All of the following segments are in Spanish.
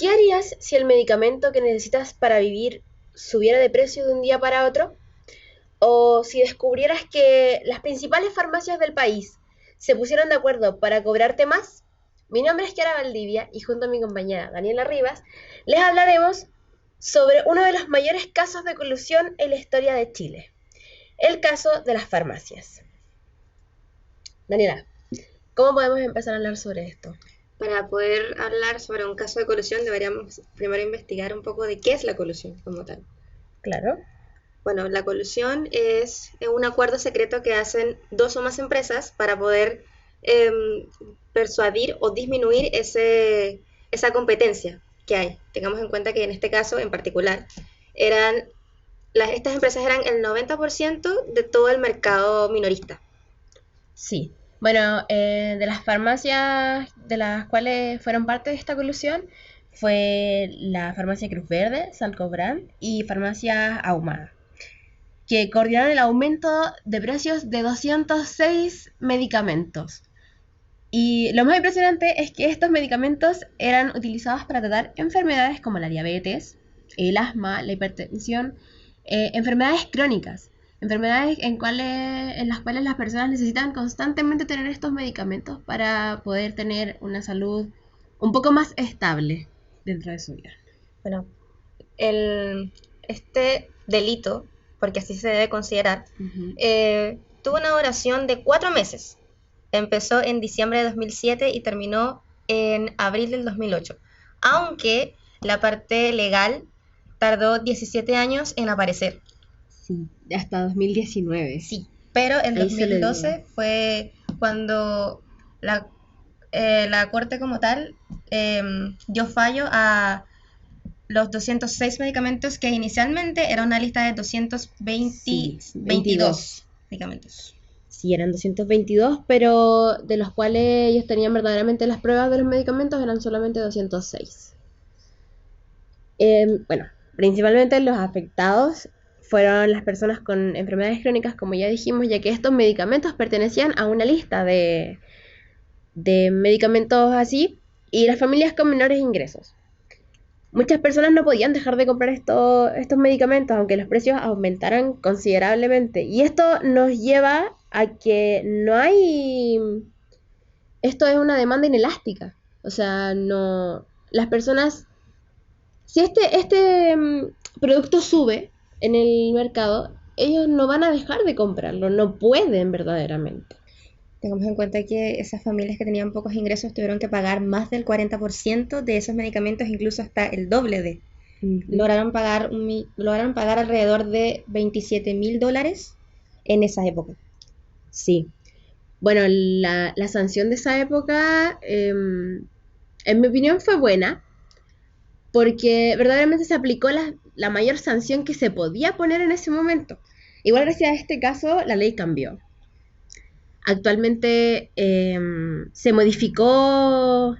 ¿Qué harías si el medicamento que necesitas para vivir subiera de precio de un día para otro? ¿O si descubrieras que las principales farmacias del país se pusieron de acuerdo para cobrarte más? Mi nombre es Kiara Valdivia y junto a mi compañera Daniela Rivas les hablaremos sobre uno de los mayores casos de colusión en la historia de Chile, el caso de las farmacias. Daniela, ¿cómo podemos empezar a hablar sobre esto? Para poder hablar sobre un caso de colusión deberíamos primero investigar un poco de qué es la colusión como tal. Claro. Bueno, la colusión es un acuerdo secreto que hacen dos o más empresas para poder persuadir o disminuir esa competencia que hay. Tengamos en cuenta que en este caso en particular estas empresas eran el 90% de todo el mercado minorista. Sí. Bueno, de las farmacias de las cuales fueron parte de esta colusión fue la farmacia Cruz Verde, Salcobrand y farmacia Ahumada, que coordinaron el aumento de precios de 206 medicamentos. Y lo más impresionante es que estos medicamentos eran utilizados para tratar enfermedades como la diabetes, el asma, la hipertensión, enfermedades crónicas, enfermedades en las cuales las personas necesitan constantemente tener estos medicamentos para poder tener una salud un poco más estable dentro de su vida. Bueno, este delito, porque así se debe considerar, tuvo una duración de 4 meses. Empezó en diciembre de 2007 y terminó en abril del 2008. Aunque la parte legal tardó 17 años en aparecer. Sí, hasta 2019. Sí, pero en 2012 fue cuando la corte como tal dio fallo a los 206 medicamentos que inicialmente era una lista de 222 medicamentos. Sí, eran 222, pero de los cuales ellos tenían verdaderamente las pruebas de los medicamentos eran solamente 206. Bueno, principalmente los afectados fueron las personas con enfermedades crónicas, como ya dijimos, ya que estos medicamentos pertenecían a una lista de medicamentos así, y las familias con menores ingresos. Muchas personas no podían dejar de comprar estos medicamentos, aunque los precios aumentaran considerablemente. Y esto nos lleva a que no hay... Esto es una demanda inelástica. O sea, no... Las personas... Si este producto sube en el mercado, ellos no van a dejar de comprarlo, no pueden verdaderamente. Tengamos en cuenta que esas familias que tenían pocos ingresos tuvieron que pagar más del 40% de esos medicamentos, incluso hasta el doble de. Lograron pagar alrededor de $27,000 en esa época. Sí. Bueno, la sanción de esa época, en mi opinión, fue buena, porque verdaderamente se aplicó la mayor sanción que se podía poner en ese momento. Igual gracias a este caso, la ley cambió. Actualmente se modificó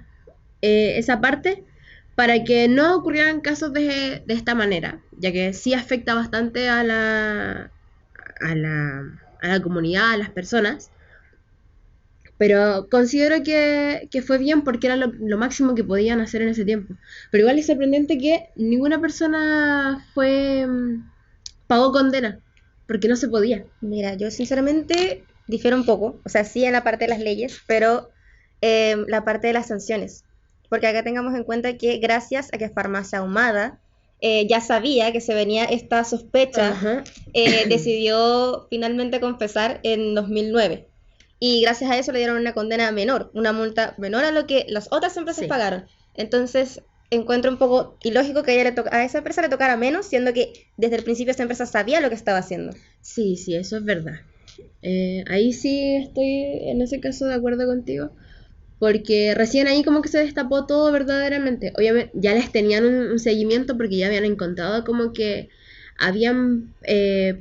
esa parte para que no ocurrieran casos de esta manera, ya que sí afecta bastante a la comunidad, a las personas. Pero considero que fue bien porque era lo máximo que podían hacer en ese tiempo. Pero igual es sorprendente que ninguna persona pagó condena, porque no se podía. Mira, yo sinceramente difiero un poco, o sea, sí en la parte de las leyes, pero la parte de las sanciones. Porque acá tengamos en cuenta que gracias a que Farmacia Ahumada ya sabía que se venía esta sospecha, decidió finalmente confesar en 2009. Y gracias a eso le dieron una condena menor, una multa menor a lo que las otras empresas pagaron. Entonces, encuentro un poco ilógico que a esa empresa le tocara menos, siendo que desde el principio esa empresa sabía lo que estaba haciendo. Sí, eso es verdad. Ahí sí estoy en ese caso de acuerdo contigo, porque recién ahí como que se destapó todo verdaderamente. Obviamente ya les tenían un seguimiento porque ya habían encontrado como que habían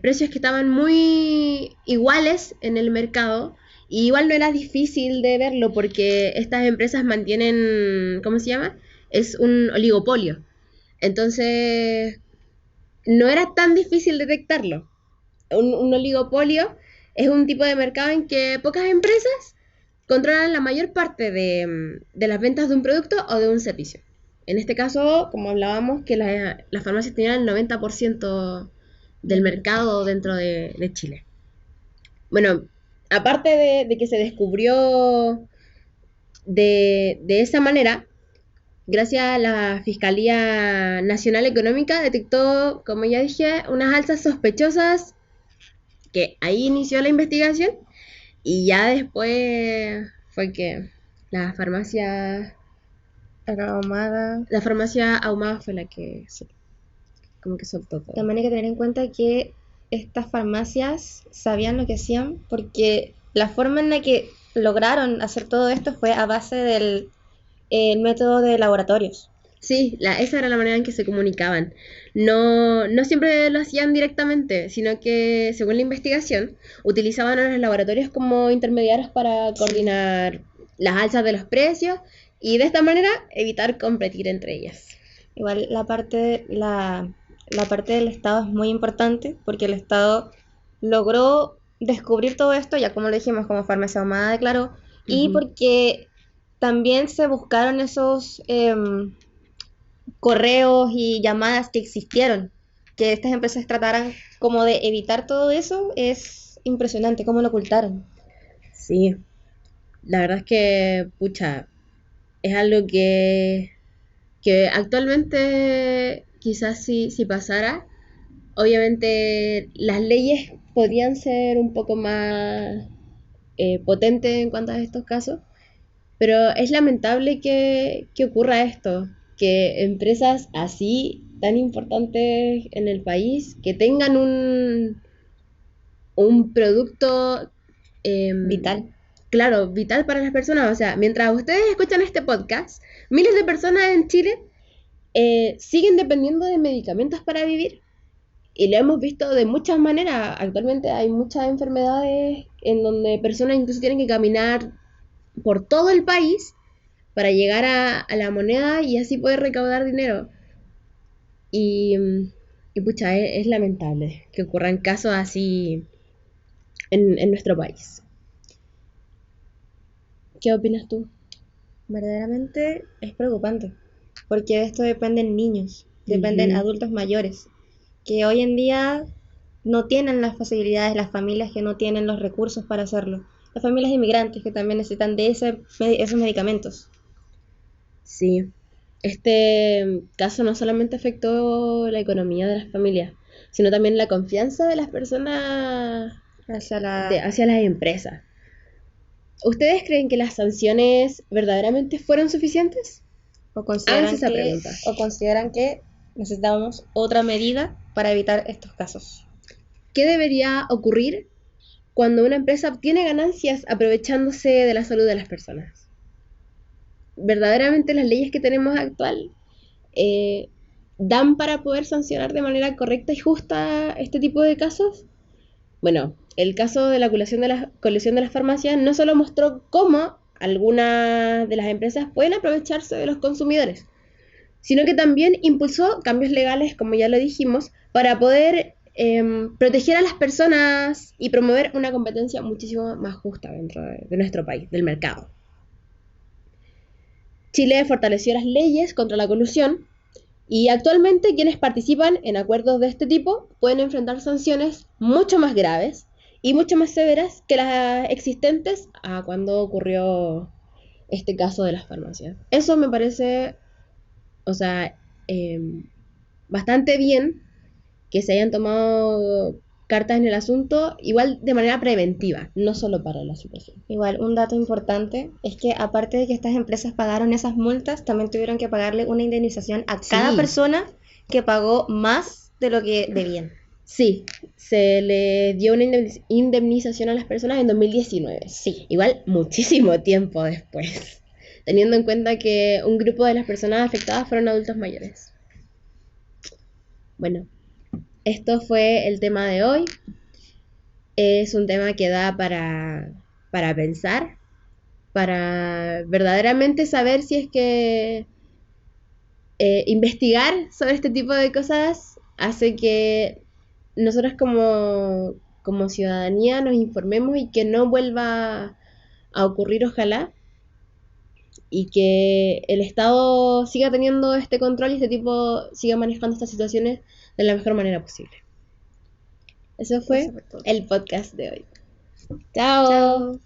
precios que estaban muy iguales en el mercado. Y igual no era difícil de verlo porque estas empresas mantienen, ¿cómo se llama? Es un oligopolio. Entonces, no era tan difícil detectarlo. Un oligopolio es un tipo de mercado en que pocas empresas controlan la mayor parte de las ventas de un producto o de un servicio. En este caso, como hablábamos, que las farmacias tenían el 90% del mercado dentro de Chile. Bueno, aparte de que se descubrió de esa manera, gracias a la Fiscalía Nacional Económica, detectó, como ya dije, unas alzas sospechosas, que ahí inició la investigación y ya después fue que la farmacia, Ahumada. la farmacia Ahumada fue la que como que soltó todo. También hay que tener en cuenta que estas farmacias sabían lo que hacían porque la forma en la que lograron hacer todo esto fue a base del método de laboratorios. Sí, esa era la manera en que se comunicaban. No siempre lo hacían directamente, sino que, según la investigación, utilizaban a los laboratorios como intermediarios para coordinar las alzas de los precios y de esta manera evitar competir entre ellas. Igual la parte del Estado es muy importante porque el Estado logró descubrir todo esto, ya como lo dijimos, como Farmacia Ahumada declaró, y porque también se buscaron esos correos y llamadas que existieron, que estas empresas trataran como de evitar todo eso, es impresionante cómo lo ocultaron. Sí, la verdad es que, pucha, es algo que actualmente quizás si pasara, obviamente las leyes podrían ser un poco más potentes en cuanto a estos casos, pero es lamentable que ocurra esto, que empresas así tan importantes en el país, que tengan un producto Vital. claro, vital para las personas. O sea, mientras ustedes escuchan este podcast, miles de personas en Chile siguen dependiendo de medicamentos para vivir. Y lo hemos visto de muchas maneras. Actualmente hay muchas enfermedades en donde personas incluso tienen que caminar por todo el país para llegar a la moneda y así poder recaudar dinero. Y, y pucha, es lamentable que ocurran casos así en nuestro país. ¿Qué opinas tú? Verdaderamente es preocupante, porque de esto dependen niños, dependen adultos mayores, que hoy en día no tienen las facilidades, las familias que no tienen los recursos para hacerlo, las familias inmigrantes que también necesitan de esos medicamentos. Sí, este caso no solamente afectó la economía de las familias, sino también la confianza de las personas hacia las empresas. ¿Ustedes creen que las sanciones verdaderamente fueron suficientes? O consideran, esa pregunta. o consideran que necesitamos otra medida para evitar estos casos. ¿Qué debería ocurrir cuando una empresa obtiene ganancias aprovechándose de la salud de las personas? ¿Verdaderamente las leyes que tenemos actual dan para poder sancionar de manera correcta y justa este tipo de casos? Bueno, el caso de la colusión de las farmacias no solo mostró cómo algunas de las empresas pueden aprovecharse de los consumidores, sino que también impulsó cambios legales, como ya lo dijimos, para poder proteger a las personas y promover una competencia muchísimo más justa dentro de nuestro país, del mercado. Chile fortaleció las leyes contra la colusión y actualmente quienes participan en acuerdos de este tipo pueden enfrentar sanciones mucho más graves y mucho más severas que las existentes a cuando ocurrió este caso de las farmacias. Eso me parece, o sea, bastante bien que se hayan tomado cartas en el asunto, igual de manera preventiva, no solo para la situación. Igual, un dato importante es que aparte de que estas empresas pagaron esas multas, también tuvieron que pagarle una indemnización a cada persona que pagó más de lo que debían. Sí, se le dio una indemnización a las personas en 2019. Sí. Igual muchísimo tiempo después, teniendo en cuenta que un grupo de las personas afectadas fueron adultos mayores. Bueno, esto fue el tema de hoy. Es un tema que da para pensar, para verdaderamente saber si es que investigar sobre este tipo de cosas hace que nosotros como ciudadanía nos informemos y que no vuelva a ocurrir, ojalá. y que el Estado siga teniendo este control y este tipo siga manejando estas situaciones de la mejor manera posible. Eso fue todo. el podcast de hoy. Chao. Chao.